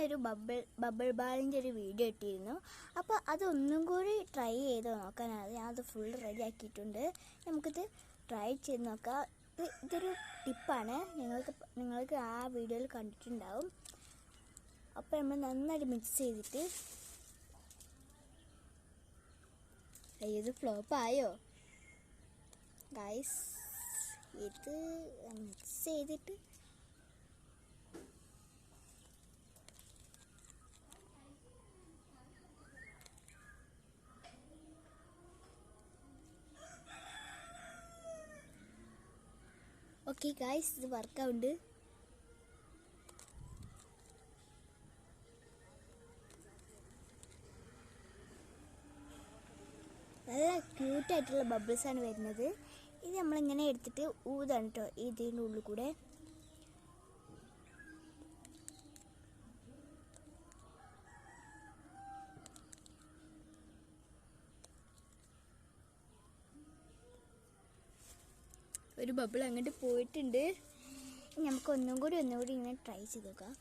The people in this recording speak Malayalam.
ഞാനൊരു ബബിൾ ബാളിൻ്റെ ഒരു വീഡിയോ ഇട്ടിരുന്നു. അപ്പോൾ അതൊന്നും കൂടി ട്രൈ ചെയ്ത് നോക്കാനാണ് ഞാനത് ഫുൾ റെഡി ആക്കിയിട്ടുണ്ട്. നമുക്കിത് ട്രൈ ചെയ്ത് നോക്കാം. ഇതൊരു ടിപ്പാണ്, നിങ്ങൾക്ക് ആ വീഡിയോയിൽ കണ്ടിട്ടുണ്ടാവും. അപ്പോൾ നമ്മൾ നന്നായിട്ട് മിക്സ് ചെയ്തിട്ട്, ഇത് ഫ്ലോപ്പായോ ഗൈസ്? ഇത് മിക്സ് ചെയ്തിട്ട് ഓക്കെ ഗൈസ്, ഇത് വർക്കാവുണ്ട്. നല്ല ക്യൂട്ടായിട്ടുള്ള ബബിൾസാണ് വരുന്നത്. ഇത് നമ്മളിങ്ങനെ എടുത്തിട്ട് ഊതാണ് കേട്ടോ ഇതിൻ്റെ ഉള്ളിൽ കൂടെ. ഒരു ബബിൾ അങ്ങോട്ട് പോയിട്ടുണ്ട്. നമുക്ക് ഒന്നും കൂടി ഇങ്ങനെ ട്രൈ ചെയ്ത് നോക്കാം.